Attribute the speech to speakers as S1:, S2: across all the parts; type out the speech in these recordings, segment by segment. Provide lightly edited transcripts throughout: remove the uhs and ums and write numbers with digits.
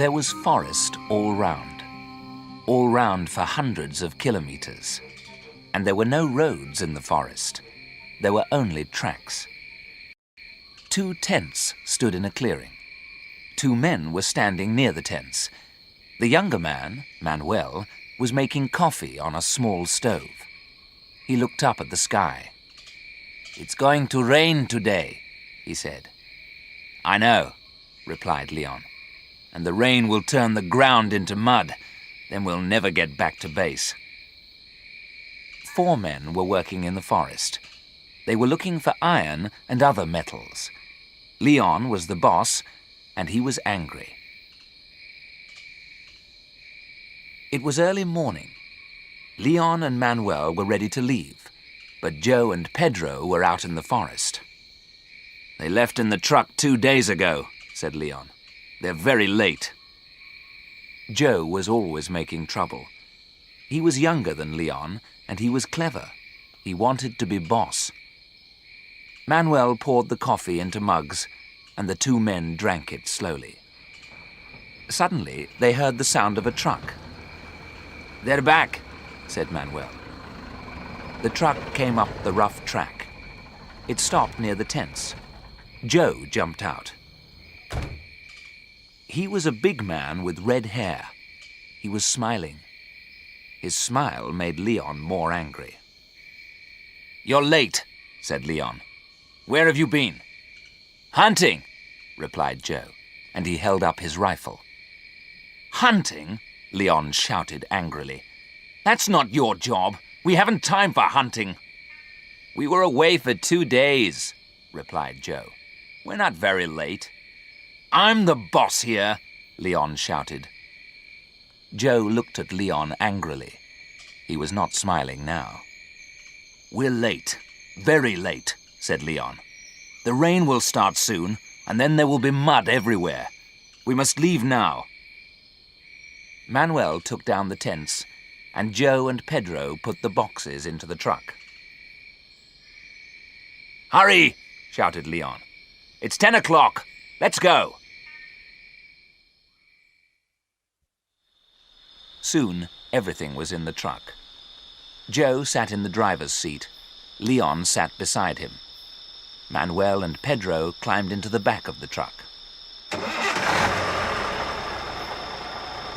S1: There was forest all round for hundreds of kilometers. And there were no roads in the forest. There were only tracks. 2 tents stood in a clearing. 2 men were standing near the tents. The younger man, Manuel, was making coffee on a small stove. He looked up at the sky. "It's going to rain today," he said. "I know," replied Leon. "And the rain will turn the ground into mud. Then we'll never get back to base." 4 men were working in the forest. They were looking for iron and other metals. Leon was the boss, and he was angry. It was early morning. Leon and Manuel were ready to leave, but Joe and Pedro were out in the forest. "They left in the truck 2 days ago," said Leon. "They're very late." Joe was always making trouble. He was younger than Leon, and he was clever. He wanted to be boss. Manuel poured the coffee into mugs, and the 2 men drank it slowly. Suddenly, they heard the sound of a truck. "They're back," said Manuel. The truck came up the rough track. It stopped near the tents. Joe jumped out. He was a big man with red hair. He was smiling. His smile made Leon more angry. "You're late," said Leon. "Where have you been?" "Hunting," replied Joe, and he held up his rifle. "Hunting?" Leon shouted angrily. "That's not your job. We haven't time for hunting." "We were away for 2 days," replied Joe. "We're not very late." "I'm the boss here," Leon shouted. Joe looked at Leon angrily. He was not smiling now. "We're late, very late," said Leon. "The rain will start soon, and then there will be mud everywhere. We must leave now." Manuel took down the tents, and Joe and Pedro put the boxes into the truck. "Hurry!" shouted Leon. "It's 10 o'clock. Let's go." Soon, everything was in the truck. Joe sat in the driver's seat. Leon sat beside him. Manuel and Pedro climbed into the back of the truck.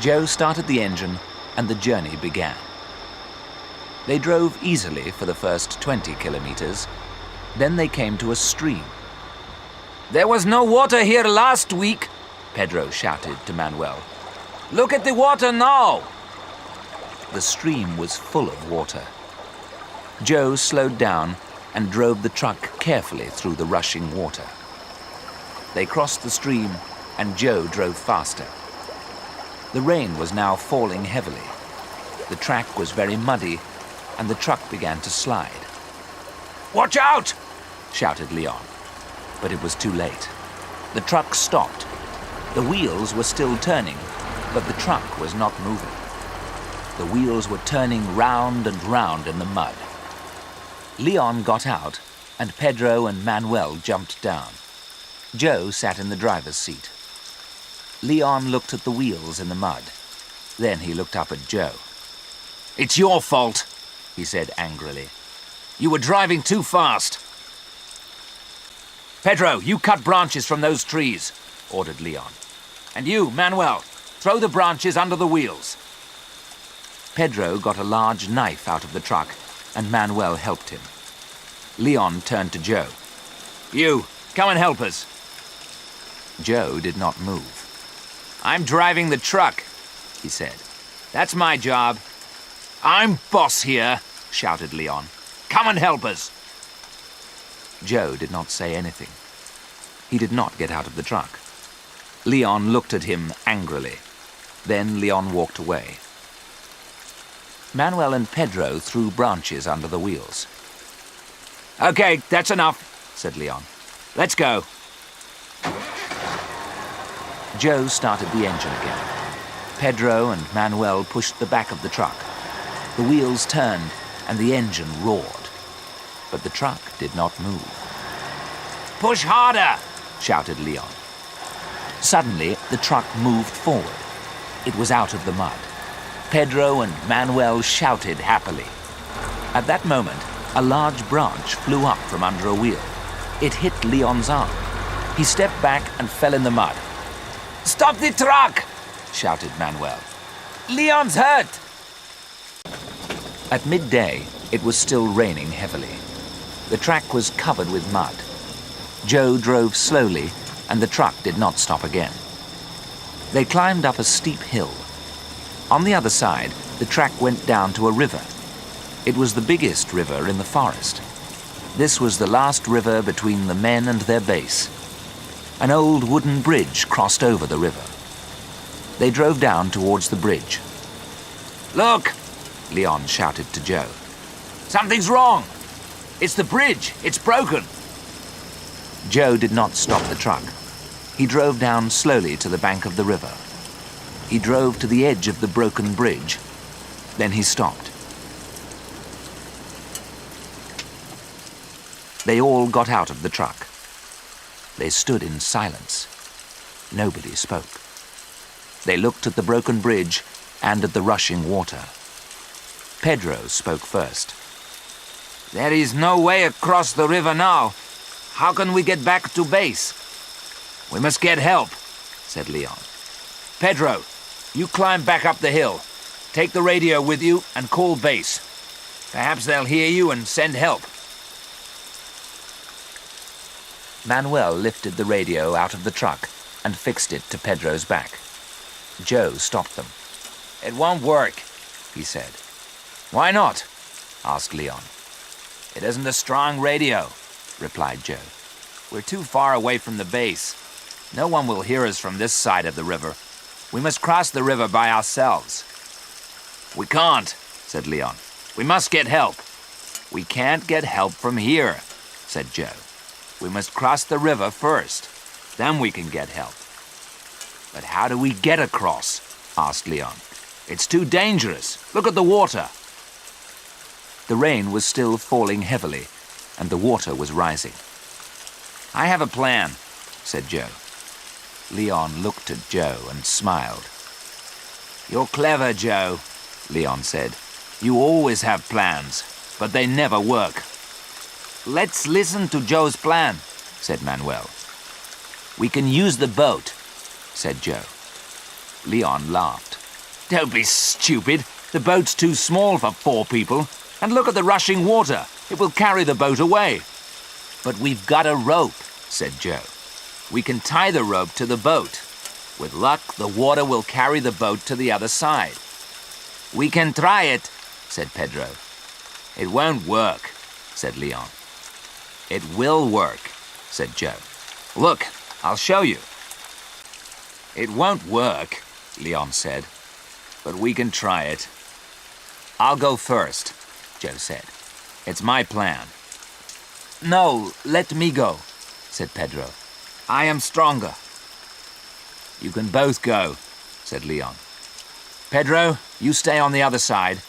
S1: Joe started the engine, and the journey began. They drove easily for the first 20 kilometers. Then they came to a stream. "There was no water here last week," Pedro shouted to Manuel. "Look at the water now!" The stream was full of water. Joe slowed down and drove the truck carefully through the rushing water. They crossed the stream, and Joe drove faster. The rain was now falling heavily. The track was very muddy, and the truck began to slide. "Watch out!" shouted Leon. But it was too late. The truck stopped. The wheels were still turning, but the truck was not moving. The wheels were turning round and round in the mud. Leon got out, and Pedro and Manuel jumped down. Joe sat in the driver's seat. Leon looked at the wheels in the mud. Then he looked up at Joe. "It's your fault," he said angrily. "You were driving too fast." "Pedro, you cut branches from those trees," ordered Leon. "And you, Manuel, throw the branches under the wheels." Pedro got a large knife out of the truck, and Manuel helped him. Leon turned to Joe. "You, come and help us." Joe did not move. "I'm driving the truck," he said. "That's my job." "I'm boss here," shouted Leon. "Come and help us." Joe did not say anything. He did not get out of the truck. Leon looked at him angrily. Then Leon walked away. Manuel and Pedro threw branches under the wheels. "Okay, that's enough," said Leon. "Let's go." Joe started the engine again. Pedro and Manuel pushed the back of the truck. The wheels turned and the engine roared. But the truck did not move. "Push harder!" shouted Leon. Suddenly, the truck moved forward. It was out of the mud. Pedro and Manuel shouted happily. At that moment, a large branch flew up from under a wheel. It hit Leon's arm. He stepped back and fell in the mud. "Stop the truck!" shouted Manuel. "Leon's hurt!" At midday, it was still raining heavily. The track was covered with mud. Joe drove slowly, and the truck did not stop again. They climbed up a steep hill. On the other side, the track went down to a river. It was the biggest river in the forest. This was the last river between the men and their base. An old wooden bridge crossed over the river. They drove down towards the bridge. "Look!" Leon shouted to Joe. "Something's wrong! It's the bridge! It's broken!" Joe did not stop the truck. He drove down slowly to the bank of the river. He drove to the edge of the broken bridge. Then he stopped. They all got out of the truck. They stood in silence. Nobody spoke. They looked at the broken bridge and at the rushing water. Pedro spoke first. "There is no way across the river now. How can we get back to base?" "We must get help," said Leon. "Pedro, you climb back up the hill. Take the radio with you and call base. Perhaps they'll hear you and send help." Manuel lifted the radio out of the truck and fixed it to Pedro's back. Joe stopped them. "It won't work," he said. "Why not?" asked Leon. "It isn't a strong radio," replied Joe. "We're too far away from the base. No one will hear us from this side of the river. We must cross the river by ourselves." "We can't," said Leon. "We must get help." "We can't get help from here," said Joe. "We must cross the river first. Then we can get help." "But how do we get across?" asked Leon. "It's too dangerous. Look at the water." The rain was still falling heavily, and the water was rising. "I have a plan," said Joe. Leon looked at Joe and smiled. "You're clever, Joe," Leon said. "You always have plans, but they never work." "Let's listen to Joe's plan," said Manuel. "We can use the boat," said Joe. Leon laughed. "Don't be stupid. The boat's too small for 4 people. And look at the rushing water. It will carry the boat away." "But we've got a rope," said Joe. "We can tie the rope to the boat. With luck, the water will carry the boat to the other side." "We can try it," said Pedro. "It won't work," said Leon. "It will work," said Joe. "Look, I'll show you." "It won't work," Leon said, "but we can try it." "I'll go first," Joe said. "It's my plan." "No, let me go," said Pedro. "I am stronger." "You can both go," said Leon. "Pedro, you stay on the other side.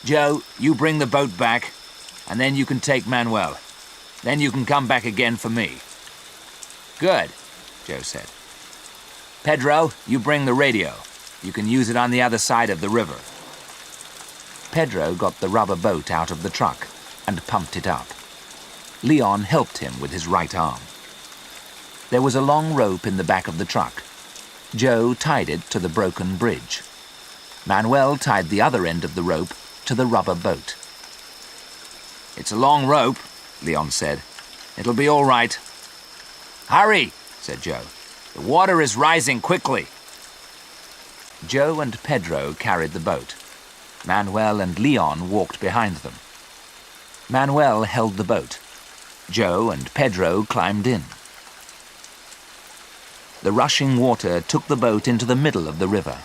S1: Joe, you bring the boat back, and then you can take Manuel. Then you can come back again for me." "Good," Joe said. "Pedro, you bring the radio. You can use it on the other side of the river." Pedro got the rubber boat out of the truck and pumped it up. Leon helped him with his right arm. There was a long rope in the back of the truck. Joe tied it to the broken bridge. Manuel tied the other end of the rope to the rubber boat. "It's a long rope," Leon said. "It'll be all right." "Hurry," said Joe. "The water is rising quickly." Joe and Pedro carried the boat. Manuel and Leon walked behind them. Manuel held the boat. Joe and Pedro climbed in. The rushing water took the boat into the middle of the river.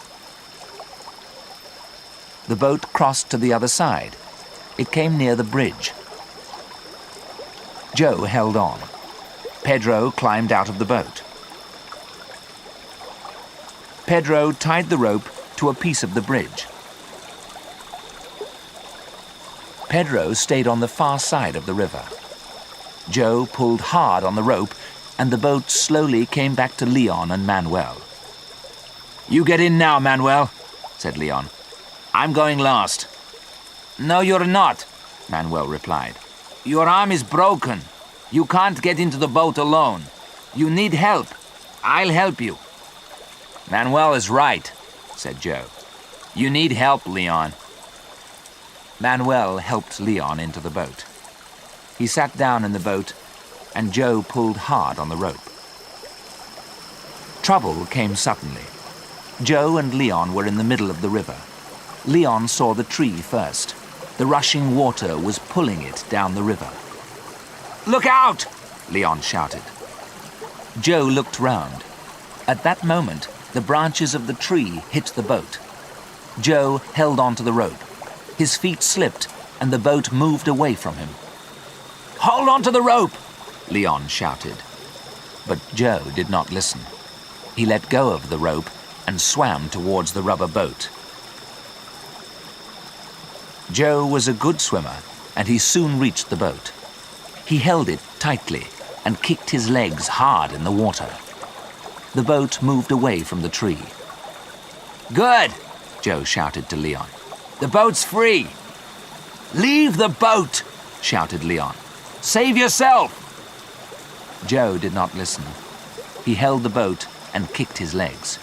S1: The boat crossed to the other side. It came near the bridge. Joe held on. Pedro climbed out of the boat. Pedro tied the rope to a piece of the bridge. Pedro stayed on the far side of the river. Joe pulled hard on the rope and the boat slowly came back to Leon and Manuel. "You get in now, Manuel," said Leon. "I'm going last." "No, you're not," Manuel replied. "Your arm is broken. You can't get into the boat alone. You need help. I'll help you." "Manuel is right," said Joe. "You need help, Leon." Manuel helped Leon into the boat. He sat down in the boat, and Joe pulled hard on the rope. Trouble came suddenly. Joe and Leon were in the middle of the river. Leon saw the tree first. The rushing water was pulling it down the river. "Look out!" Leon shouted. Joe looked round. At that moment, the branches of the tree hit the boat. Joe held onto the rope. His feet slipped, and the boat moved away from him. "Hold on to the rope!" Leon shouted. But Joe did not listen. He let go of the rope and swam towards the rubber boat. Joe was a good swimmer, and he soon reached the boat. He held it tightly and kicked his legs hard in the water. The boat moved away from the tree. "Good!" Joe shouted to Leon. "The boat's free!" "Leave the boat!" shouted Leon. "Save yourself!" Joe did not listen. He held the boat and kicked his legs.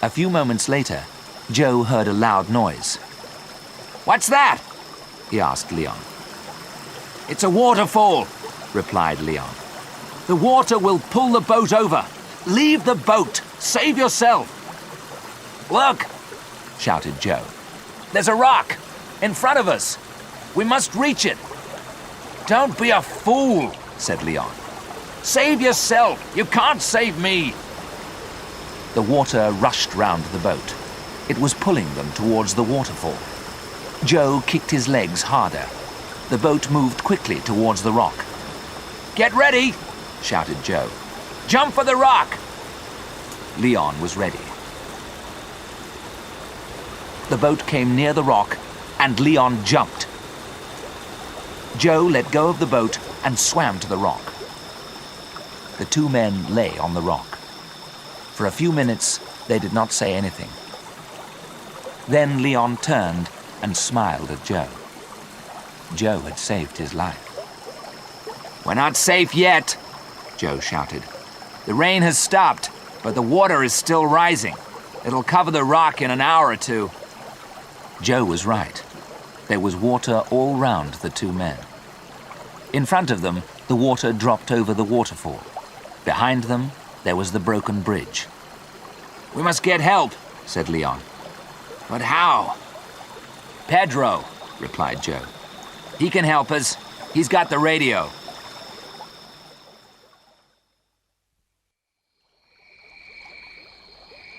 S1: A few moments later, Joe heard a loud noise. "What's that?" he asked Leon. "It's a waterfall," replied Leon. "The water will pull the boat over. Leave the boat! Save yourself!" "Look!" shouted Joe. "There's a rock in front of us. We must reach it." "Don't be a fool," said Leon. "Save yourself! You can't save me!" The water rushed round the boat. It was pulling them towards the waterfall. Joe kicked his legs harder. The boat moved quickly towards the rock. "Get ready!" shouted Joe. "Jump for the rock!" Leon was ready. The boat came near the rock, and Leon jumped. Joe let go of the boat and swam to the rock. The two men lay on the rock. For a few minutes, they did not say anything. Then Leon turned and smiled at Joe. Joe had saved his life. "We're not safe yet," Joe shouted. "The rain has stopped, but the water is still rising. It'll cover the rock in an hour or two." Joe was right. There was water all round the two men. In front of them, the water dropped over the waterfall. Behind them, there was the broken bridge. "We must get help," said Leon. "But how?" "Pedro," replied Joe. "He can help us. He's got the radio."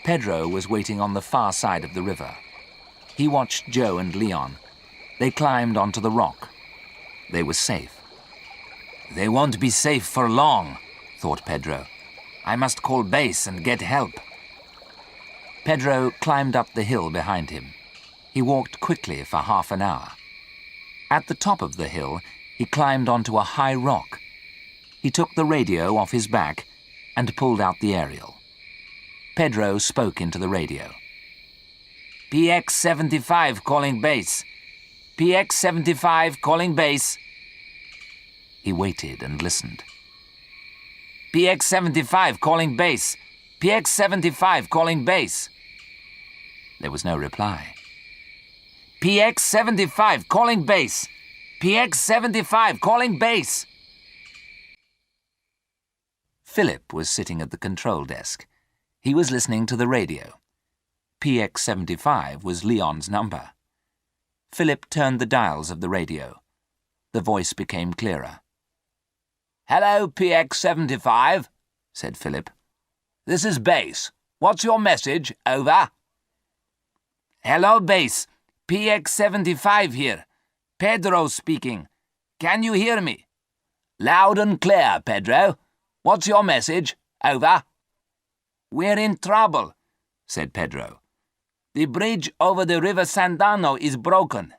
S1: Pedro was waiting on the far side of the river. He watched Joe and Leon. They climbed onto the rock. They were safe. "They won't be safe for long," thought Pedro. "I must call base and get help." Pedro climbed up the hill behind him. He walked quickly for half an hour. At the top of the hill, he climbed onto a high rock. He took the radio off his back and pulled out the aerial. Pedro spoke into the radio. "PX-75 calling base. PX-75 calling base." He waited and listened. "PX-75 calling base. PX-75 calling base." There was no reply. "PX-75 calling base. PX-75 calling base." Philip was sitting at the control desk. He was listening to the radio. PX-75 was Leon's number. Philip turned the dials of the radio. The voice became clearer. "Hello, PX-75, said Philip. "This is Base. What's your message? Over." "Hello, Base. PX-75 here. Pedro speaking. Can you hear me?" "Loud and clear, Pedro. What's your message? Over." "We're in trouble," said Pedro. "The bridge over the River Sandano is broken.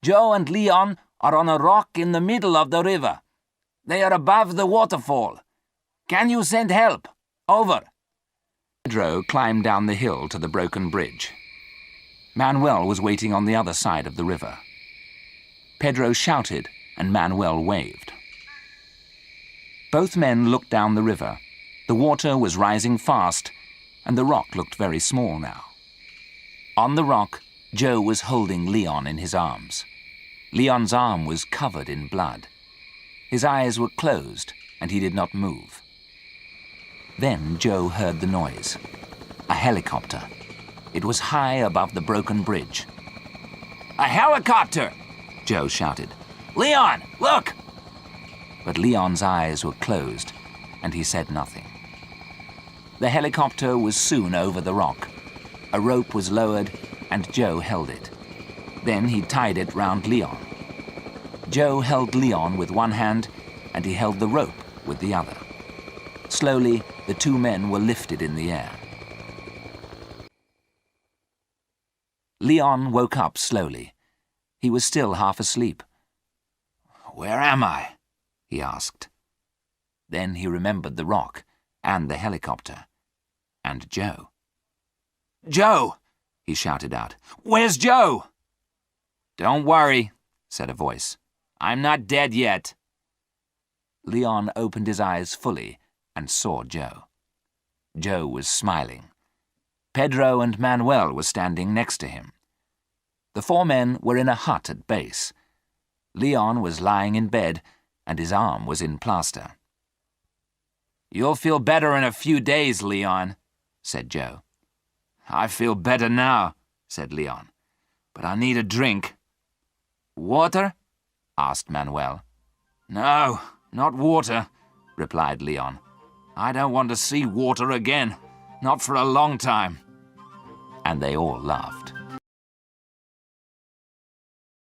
S1: Joe and Leon are on a rock in the middle of the river. They are above the waterfall. Can you send help? Over. Pedro climbed down the hill to the broken bridge. Manuel was waiting on the other side of the river. Pedro shouted and Manuel waved. Both men looked down the river. The water was rising fast, and the rock looked very small now. On the rock, Joe was holding Leon in his arms. Leon's arm was covered in blood. His eyes were closed, and he did not move. Then Joe heard the noise. A helicopter. It was high above the broken bridge. "A helicopter!" Joe shouted. "Leon, look!" But Leon's eyes were closed, and he said nothing. The helicopter was soon over the rock. A rope was lowered, and Joe held it. Then he tied it round Leon. Joe held Leon with one hand, and he held the rope with the other. Slowly, the two men were lifted in the air. Leon woke up slowly. He was still half asleep. "Where am I?" he asked. Then he remembered the rock and the helicopter and Joe. "Joe!" he shouted out. "Where's Joe?" "Don't worry," said a voice. "I'm not dead yet." Leon opened his eyes fully and saw Joe. Joe was smiling. Pedro and Manuel were standing next to him. The four men were in a hut at base. Leon was lying in bed, and his arm was in plaster. "You'll feel better in a few days, Leon," said Joe. "I feel better now," said Leon, "but I need a drink." "Water?" asked Manuel. "No, not water," replied Leon. "I don't want to see water again, not for a long time." And they all laughed.